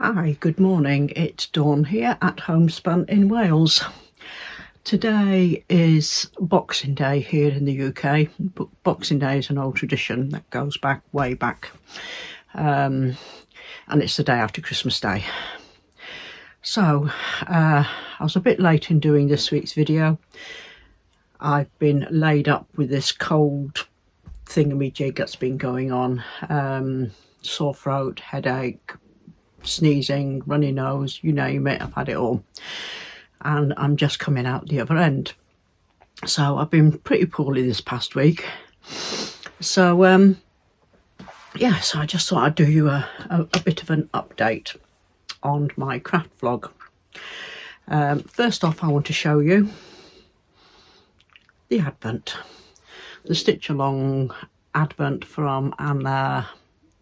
Hi, good morning. It's Dawn here at Homespun in Wales. Today is Boxing Day here in the UK. Boxing Day is an old tradition that goes back way back, and it's the day after Christmas Day. So I was a bit late in doing this week's video. I've been laid up with this cold thingamajig that's been going on, sore throat, headache, sneezing, runny nose, you name it, I've had it all, and I'm just coming out the other end. So I've been pretty poorly this past week, so so I just thought I'd do you a bit of an update on my craft vlog. First off, I want to show you the Advent, the Stitch Along Advent from Anna,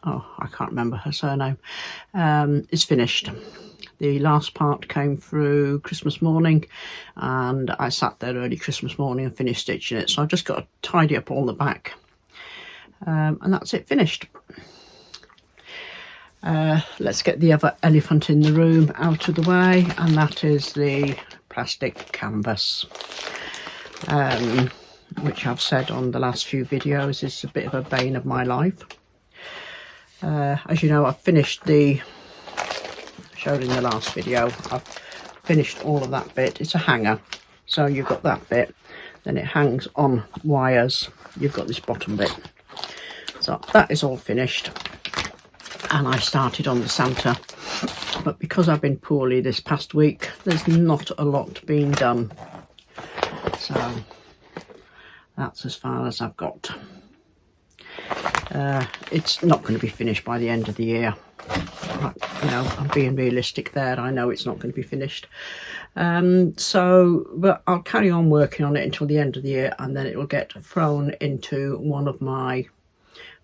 I can't remember her surname, is finished. The last part came through Christmas morning, and I sat there early Christmas morning and finished stitching it, so I've just got to tidy up all the back, and that's it, finished. Let's get the other elephant in the room out of the way, and that is the plastic canvas, which I've said on the last few videos is a bit of a bane of my life. As you know, I've finished showed in the last video, I've finished all of that bit. It's a hanger, so you've got that bit, then it hangs on wires, you've got this bottom bit, so that is all finished. And I started on the Santa, but because I've been poorly this past week, there's not a lot being done, so that's as far as I've got. It's not going to be finished by the end of the year. You know, I'm being realistic there. I know it's not going to be finished. But I'll carry on working on it until the end of the year, and then it will get thrown into one of my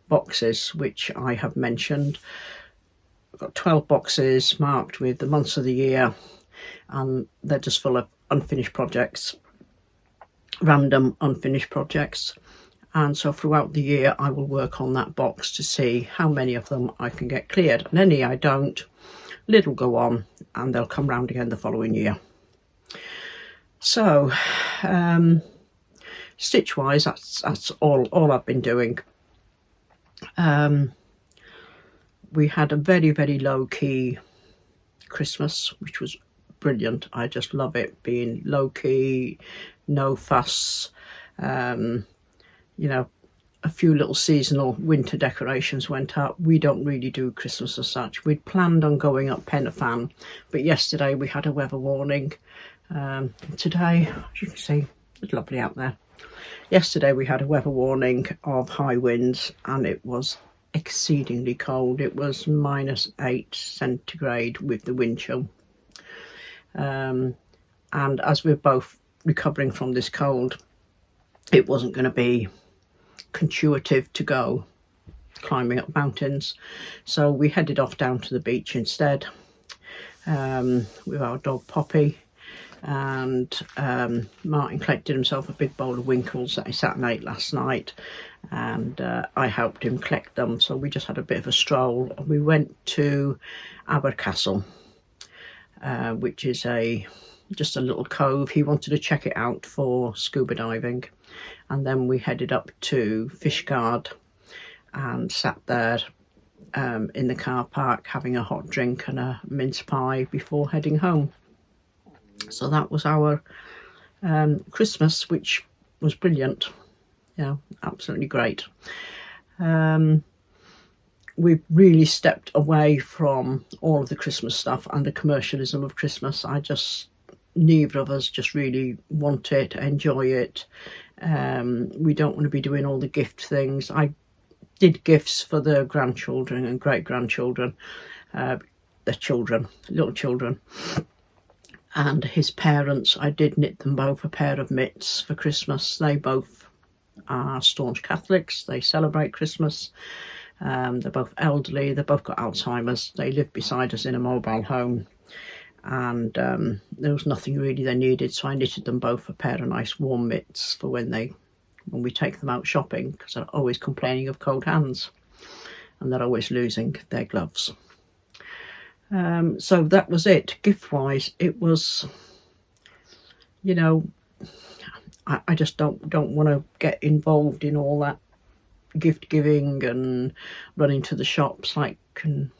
boxes, which I have mentioned. I've got 12 boxes marked with the months of the year, and they're just full of unfinished projects, random unfinished projects. And so throughout the year I will work on that box to see how many of them I can get cleared, and any I don't, lid will go on and they'll come round again the following year. So stitch wise, that's all I've been doing. We had a very low-key Christmas, which was brilliant. I just love it being low-key, no fuss. You know, a few little seasonal winter decorations went up. We don't really do Christmas as such. We'd planned on going up Pen y Fan, but yesterday we had a weather warning. Today, as you can see, it's lovely out there. Yesterday we had a weather warning of high winds, and it was exceedingly cold. It was -8 centigrade with the wind chill. And as we're both recovering from this cold, it wasn't going to be intuitive to go climbing up mountains, so we headed off down to the beach instead, with our dog Poppy, and Martin collected himself a big bowl of winkles that he sat and ate last night, and I helped him collect them. So we just had a bit of a stroll, and we went to Abercastle, which is just a little cove. He wanted to check it out for scuba diving, and then we headed up to Fishguard and sat there in the car park having a hot drink and a mince pie before heading home. So that was our Christmas, which was brilliant. Yeah, absolutely great. We've really stepped away from all of the Christmas stuff and the commercialism of Christmas. Neither of us just really want it, enjoy it. We don't want to be doing all the gift things. I did gifts for the grandchildren and great-grandchildren, their children, little children, and his parents. I did knit them both a pair of mitts for Christmas. They both are staunch Catholics. They celebrate Christmas. They're both elderly. They've both got Alzheimer's. They live beside us in a mobile home, and there was nothing really they needed, so I knitted them both a pair of nice warm mitts for when we take them out shopping, because they're always complaining of cold hands and they're always losing their gloves. So that was it. Gift wise, it was, you know, I just don't want to get involved in all that gift giving and running to the shops like, and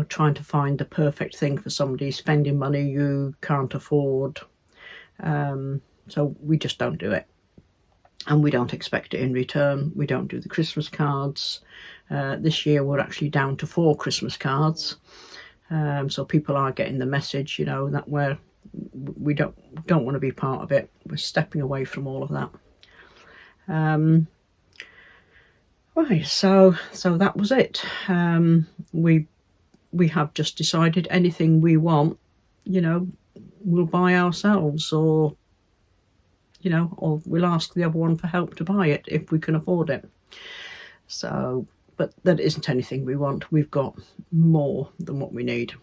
trying to find the perfect thing for somebody, spending money you can't afford. So we just don't do it, and we don't expect it in return. We don't do the Christmas cards. This year we're actually down to 4 Christmas cards, so people are getting the message, that we don't want to be part of it. We're stepping away from all of that. Right, so that was it. We have just decided anything we want, we'll buy ourselves, or or we'll ask the other one for help to buy it if we can afford it. So, but that isn't anything we want. We've got more than what we need.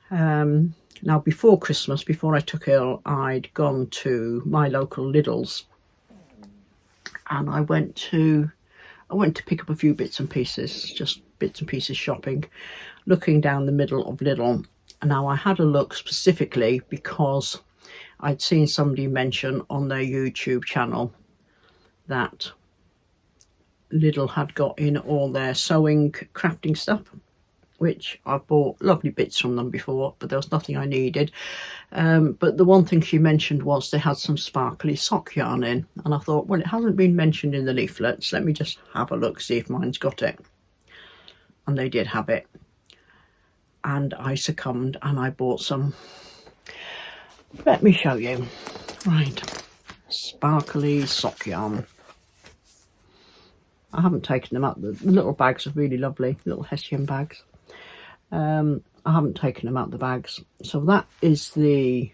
Now, before Christmas, before I took ill, I'd gone to my local Lidl's, and I went to pick up a few bits and pieces, just bits and pieces shopping, looking down the middle of Lidl. And now I had a look specifically because I'd seen somebody mention on their YouTube channel that Lidl had got in all their sewing, crafting stuff, which I bought lovely bits from them before, but there was nothing I needed. But the one thing she mentioned was they had some sparkly sock yarn in, and I thought, well, it hasn't been mentioned in the leaflets, let me just have a look, see if mine's got it. And they did have it, and I succumbed and I bought some. Let me show you. Right, sparkly sock yarn. I haven't taken them out. The little bags are really lovely, little Hessian bags. I haven't taken them out the bags. So that is the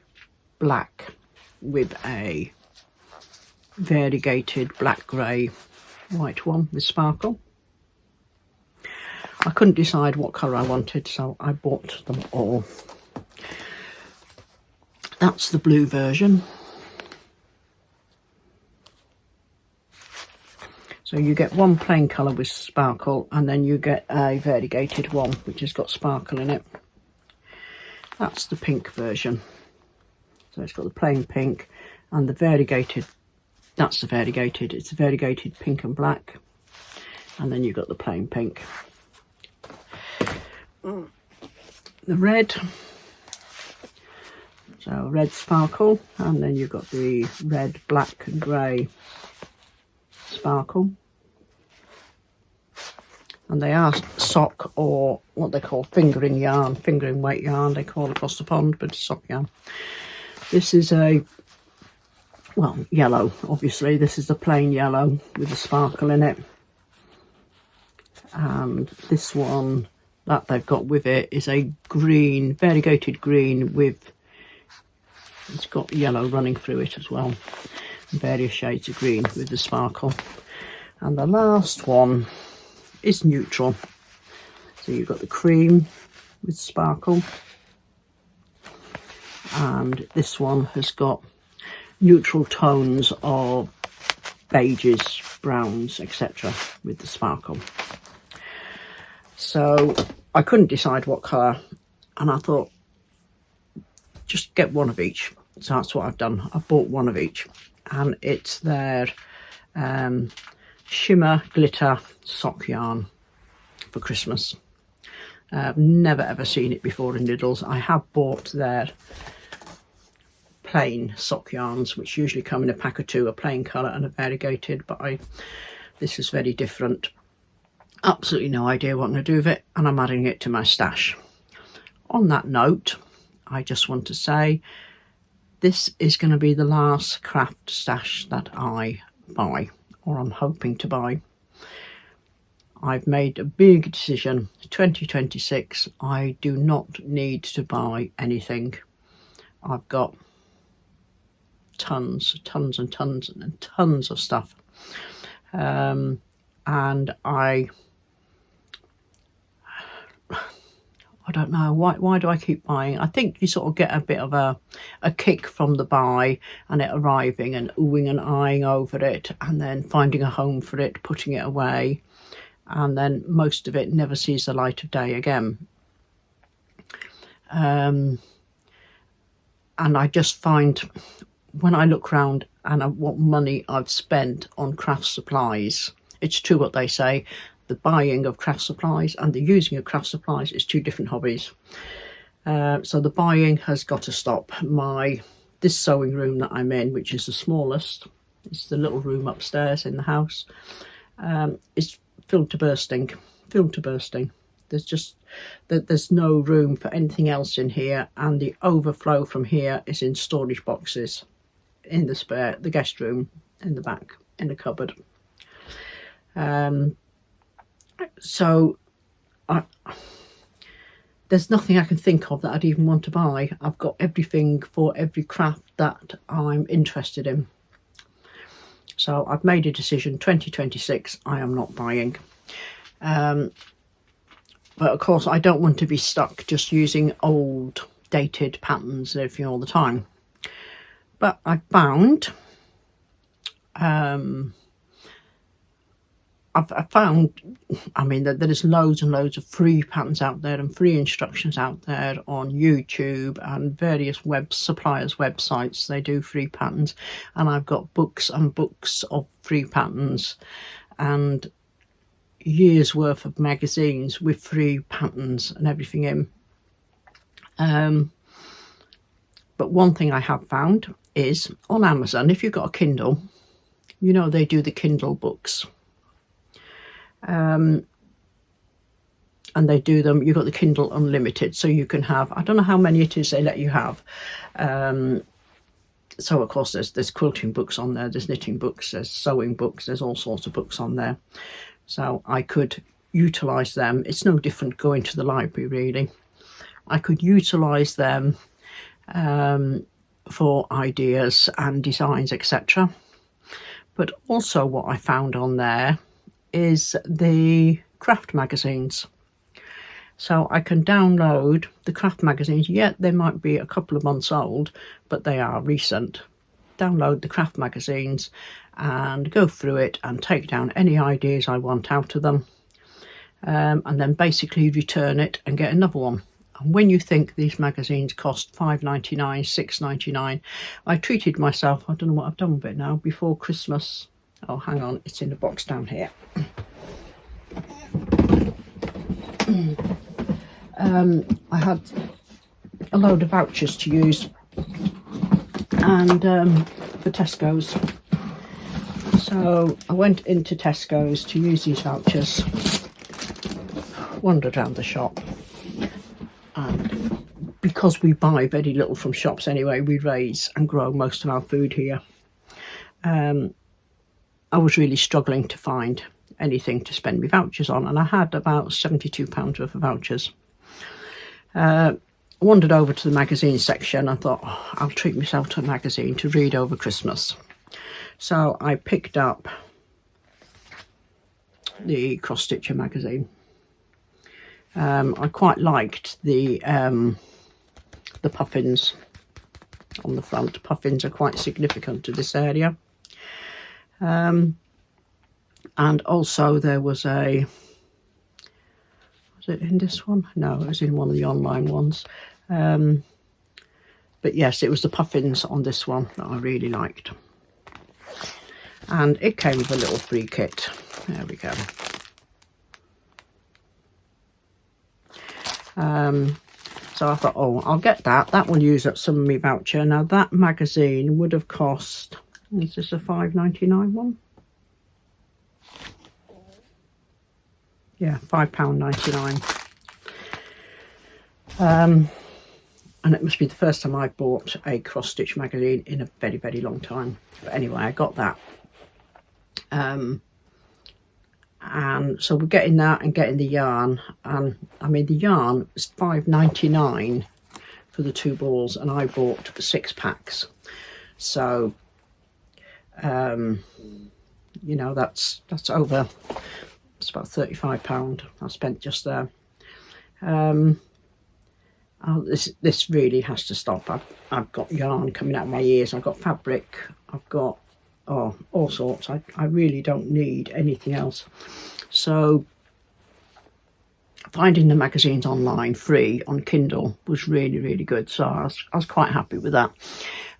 black with a variegated black, grey, white one with sparkle. I couldn't decide what colour I wanted, so I bought them all. That's the blue version. So you get one plain colour with sparkle, and then you get a variegated one which has got sparkle in it. That's the pink version. So it's got the plain pink and the variegated. That's the variegated. It's the variegated pink and black, and then you've got the plain pink. The red. So red sparkle, and then you've got the red, black and grey sparkle. And they are sock, or what they call fingering yarn, fingering weight yarn they call across the pond, but it's sock yarn. This is yellow, obviously. This is the plain yellow with the sparkle in it. And this one that they've got with it is a green, variegated green with, it's got yellow running through it as well. Various shades of green with the sparkle. And the last one is neutral. So you've got the cream with sparkle, and this one has got neutral tones of beiges, browns, etc. with the sparkle. So I couldn't decide what colour, and I thought just get one of each. So that's what I've done. I've bought one of each, and it's their shimmer glitter sock yarn for Christmas. I've never ever seen it before in Lidl's. I have bought their plain sock yarns, which usually come in a pack of 2, a plain colour and a variegated, but this is very different. Absolutely no idea what I'm going to do with it, and I'm adding it to my stash. On that note, I just want to say this is going to be the last craft stash that I buy, or I'm hoping to buy. I've made a big decision. 2026, I do not need to buy anything. I've got tons and tons of stuff. And I don't know, why do I keep buying? I think you sort of get a bit of a kick from the buy and it arriving and oohing and eyeing over it, and then finding a home for it, putting it away, and then most of it never sees the light of day again. and I just find when I look round and what money I've spent on craft supplies, it's true what they say, the buying of craft supplies and the using of craft supplies is two different hobbies. So the buying has got to stop. This sewing room that I'm in, which is the smallest, it's the little room upstairs in the house, is filled to bursting. There's no room for anything else in here, and the overflow from here is in storage boxes in the guest room in the back in the cupboard. So there's nothing I can think of that I'd even want to buy. I've got everything for every craft that I'm interested in. So I've made a decision, 2026, I am not buying. But of course, I don't want to be stuck just using old, dated patterns and everything all the time. But I found, I've found, that there's loads and loads of free patterns out there and free instructions out there on YouTube and various suppliers' websites. They do free patterns, and I've got books and books of free patterns and years worth of magazines with free patterns and everything in. But one thing I have found is on Amazon, if you've got a Kindle, they do the Kindle books. And they do them, you've got the Kindle Unlimited, so you can have, I don't know how many it is they let you have. So of course there's quilting books on there, there's knitting books, there's sewing books, there's all sorts of books on there. So I could utilise them. It's no different going to the library really. I could utilise them for ideas and designs, etc. But also what I found on there is the craft magazines. So I can download the craft magazines. Yet they might be a couple of months old, but they are recent. Download the craft magazines and go through it and take down any ideas I want out of them, and then basically return it and get another one. And when you think these magazines cost £5.99, £6.99, I treated myself, I don't know what I've done with it now, before Christmas. Oh, hang on, it's in a box down here. I had a load of vouchers to use, and for Tesco's. So I went into Tesco's to use these vouchers, wandered around the shop, and because we buy very little from shops anyway, we raise and grow most of our food here. I was really struggling to find anything to spend my vouchers on, and I had about £72 worth of vouchers. Wandered over to the magazine section. I thought, I'll treat myself to a magazine to read over Christmas. So I picked up the Cross Stitcher magazine. I quite liked the puffins on the front. Puffins are quite significant to this area. And also there was was it in this one? No, it was in one of the online ones. But yes, it was the puffins on this one that I really liked. And it came with a little free kit. There we go. So I thought, oh, I'll get that. That will use up some of my voucher. Now that magazine would have cost, is this a £5.99 one? Yeah, £5.99. And it must be the first time I bought a cross stitch magazine in a very, very long time. But anyway, I got that. And so we're getting that and getting the yarn. And I mean, the yarn is £5.99 for the 2 balls, and I bought 6 packs. So, you know, that's over. It's about £35 I spent just there. This really has to stop. I've got yarn coming out of my ears. I've got fabric. I've got all sorts. I really don't need anything else. So finding the magazines online free on Kindle was really, really good. So I was quite happy with that.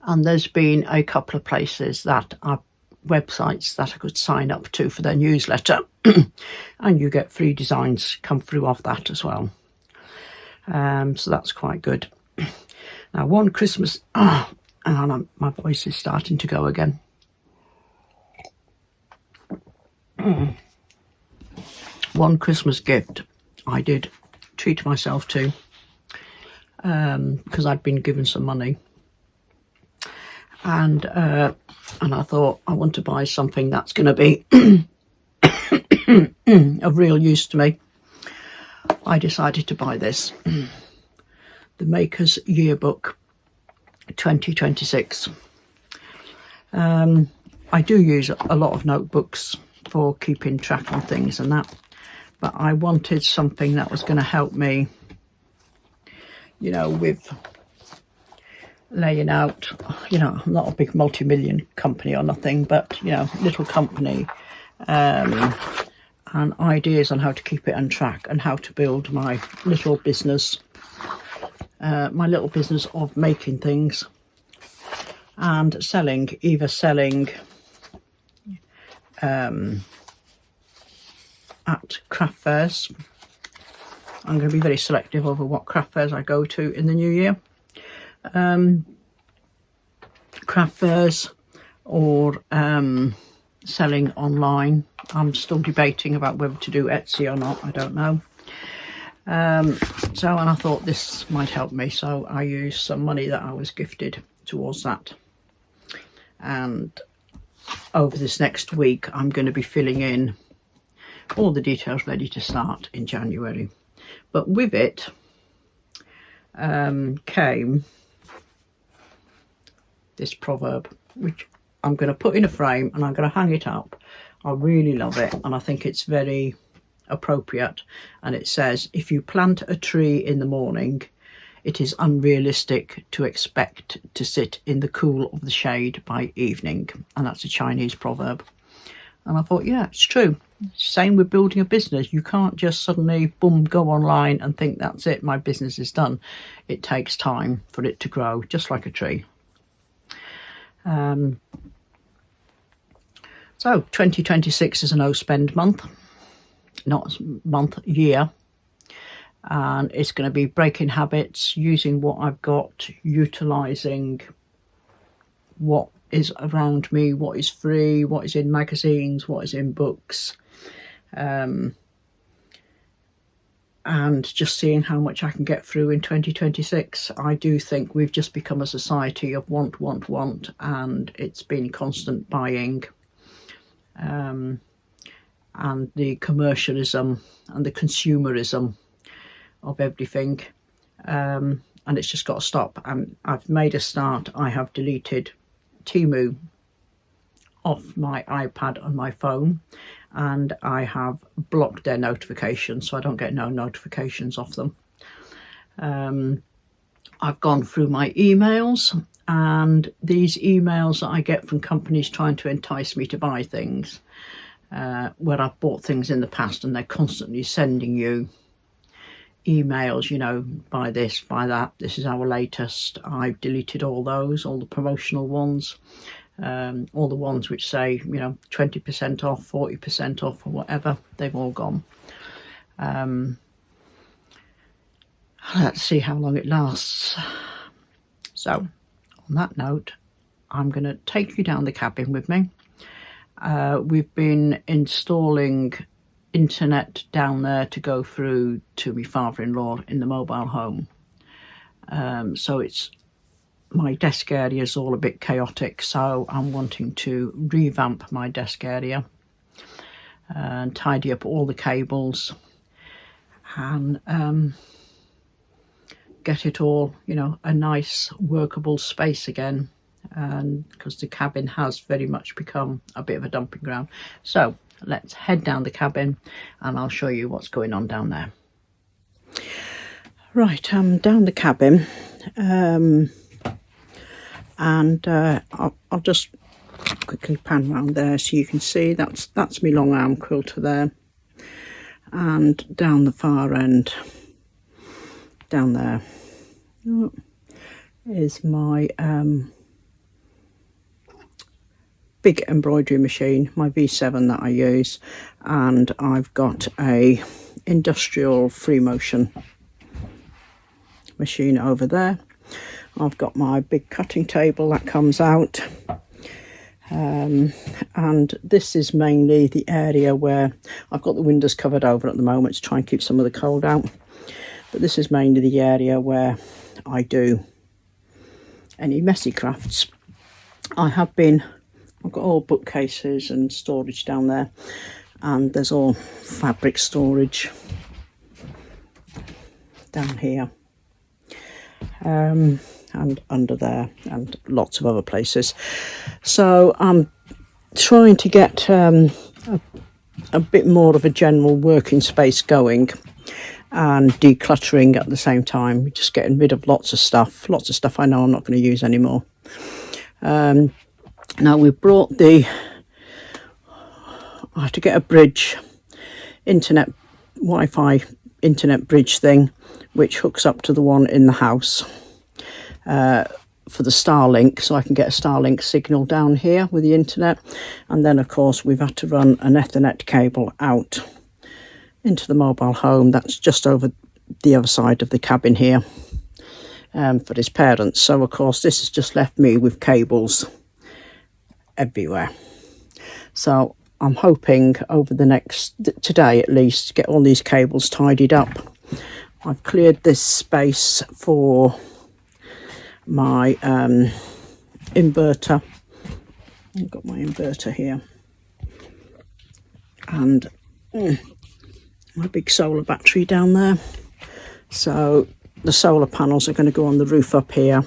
And there's been a couple of places that are websites that I could sign up to for their newsletter, and you get free designs come through off that as well. So that's quite good. Now, one Christmas, hang on, my voice is starting to go again. One Christmas gift I did treat myself to, because I'd been given some money, and I thought I want to buy something that's going to be of real use to me. I decided to buy this, the Makers Yearbook 2026. I do use a lot of notebooks for keeping track on things and that, but I wanted something that was going to help me, you know, with laying out, you know, I'm not a big multi-million company or nothing, but, you know, little company, and ideas on how to keep it on track and how to build my little business of making things and selling, either selling at craft fairs. I'm going to be very selective over what craft fairs I go to in the new year. Craft fairs or selling online. I'm still debating about whether to do Etsy or not. I don't know. And I thought this might help me, so I used some money that I was gifted towards that. And over this next week, I'm going to be filling in all the details ready to start in January. But with it came this proverb, which I'm going to put in a frame and I'm going to hang it up. I really love it, and I think it's very appropriate. And it says, if you plant a tree in the morning, it is unrealistic to expect to sit in the cool of the shade by evening. And that's a Chinese proverb. And I thought, yeah, it's true. Same with building a business. You can't just suddenly, boom, go online and think that's it, my business is done. It takes time for it to grow, just like a tree. So 2026 is a no spend month, not month, year. And it's going to be breaking habits, using what I've got, utilising what is around me, what is free, what is in magazines, what is in books, and just seeing how much I can get through in 2026. I do think we've just become a society of want, and it's been constant buying, and the commercialism and the consumerism of everything, and it's just got to stop. And I've made a start. I have deleted Temu off my iPad and my phone, and I have blocked their notifications so I don't get no notifications off them. I've gone through my emails, and these emails that I get from companies trying to entice me to buy things, where I've bought things in the past, and they're constantly sending you emails, you know, buy this, buy that, this is our latest. I've deleted all those, all the promotional ones, all the ones which say, you know, 20% off, 40% off or whatever. They've all gone. Let's see how long it lasts. So on that note, I'm going to take you down the cabin with me. We've been installing internet down there to go through to my father-in-law in the mobile home. So it's, my desk area is all a bit chaotic, so I'm wanting to revamp my desk area and tidy up all the cables and get it all, you know, a nice workable space again, and because the cabin has very much become a bit of a dumping ground. So let's head down the cabin and I'll show you what's going on down there. Right, I'm down the cabin, and I'll just quickly pan round there so you can see that's my long arm quilter there, and down the far end, down there, is my big embroidery machine, my V7 that I use, and I've got a industrial free motion machine over there. I've got my big cutting table that comes out, and this is mainly the area where I've got the windows covered over at the moment to try and keep some of the cold out, but this is mainly the area where I do any messy crafts. I've got all bookcases and storage down there, and there's all fabric storage down here, and under there, and lots of other places. So I'm trying to get a bit more of a general working space going and decluttering at the same time, just getting rid of lots of stuff I know I'm not going to use anymore. Now we've brought I have to get a bridge, Wi-Fi internet bridge thing, which hooks up to the one in the house for the Starlink, so I can get a Starlink signal down here with the internet. And then of course we've had to run an Ethernet cable out into the mobile home that's just over the other side of the cabin here, for his parents. So of course this has just left me with cables everywhere. So I'm hoping over today at least, to get all these cables tidied up. I've cleared this space for my inverter. I've got my inverter here, and my big solar battery down there. So the solar panels are going to go on the roof up here.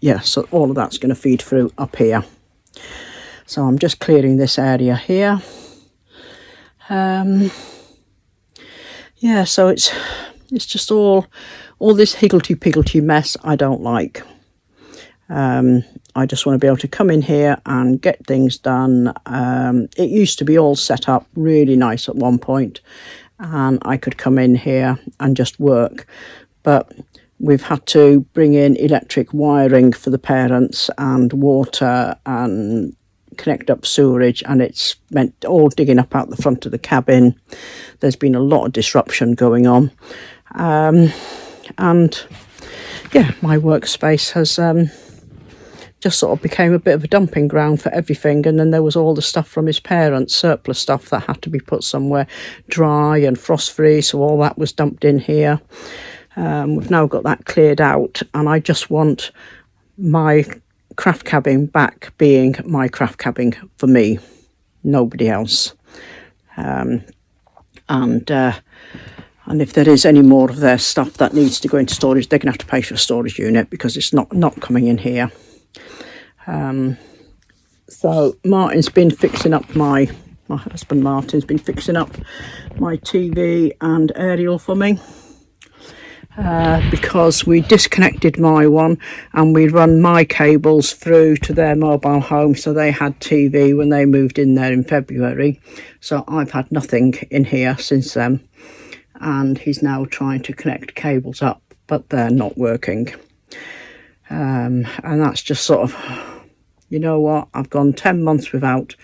Yeah, so all of that's going to feed through up here. So I'm just clearing this area here. Yeah, so it's just all this higgledy-piggledy mess I don't like. I just want to be able to come in here and get things done. It used to be all set up really nice at one point, and I could come in here and just work. But we've had to bring in electric wiring for the parents and water and connect up sewerage, and it's meant all digging up out the front of the cabin. There's been a lot of disruption going on. And yeah, my workspace has just sort of became a bit of a dumping ground for everything. And then there was all the stuff from his parents, surplus stuff that had to be put somewhere dry and frost free, so all that was dumped in here. We've now got that cleared out, and I just want my craft cabin back being my craft cabin for me, nobody else. And if there is any more of their stuff that needs to go into storage, they're going to have to pay for a storage unit, because it's not coming in here. So Martin's been fixing up my husband Martin's been fixing up my TV and aerial for me. Because we disconnected my one and we run my cables through to their mobile home, so they had TV when they moved in there in February. So I've had nothing in here since then, and he's now trying to connect cables up, but they're not working. And that's just sort of, you know what, I've gone 10 months without,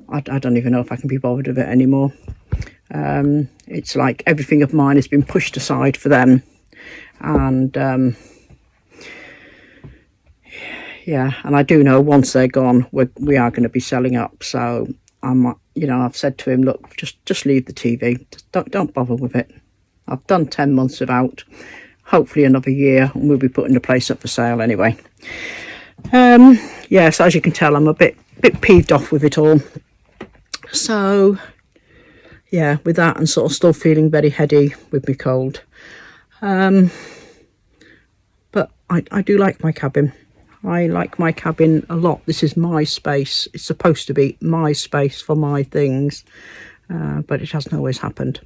I don't even know if I can be bothered with it anymore. It's like everything of mine has been pushed aside for them. And yeah, and I do know once they're gone, we are going to be selling up. So I've said to him, look, just leave the TV. Don't bother with it. I've done 10 months without. Hopefully another year, and we'll be putting the place up for sale anyway. Yeah, so as you can tell, I'm a bit peeved off with it all. So yeah, with that, and sort of still feeling very heady with my cold. But I do like my cabin. I like my cabin a lot. This is my space. It's supposed to be my space for my things, but it hasn't always happened.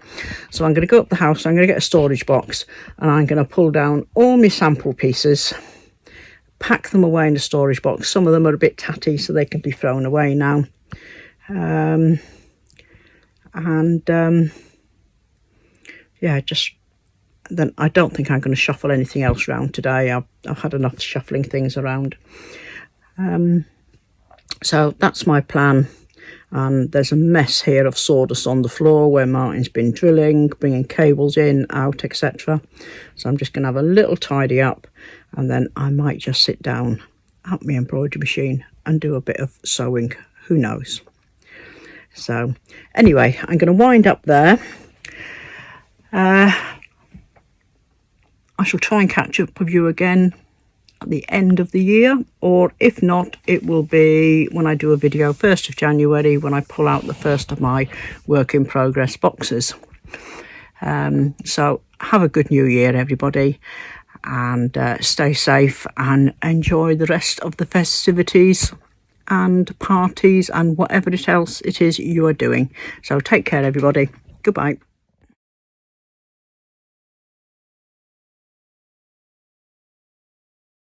So I'm going to go up the house, I'm going to get a storage box, and I'm going to pull down all my sample pieces, pack them away in the storage box. Some of them are a bit tatty, so they can be thrown away now. and yeah, just then I don't think I'm going to shuffle anything else around today. I've had enough shuffling things around. So that's my plan. And there's a mess here of sawdust on the floor where Martin's been drilling, bringing cables in, out, etc. So I'm just going to have a little tidy up, and then I might just sit down at my embroidery machine and do a bit of sewing. Who knows? So anyway, I'm going to wind up there. I shall try and catch up with you again at the end of the year, or if not, it will be when I do a video 1st of January, when I pull out the first of my work in progress boxes. So have a good new year, everybody, and stay safe and enjoy the rest of the festivities and parties and whatever else it is you are doing. So take care, everybody. Goodbye.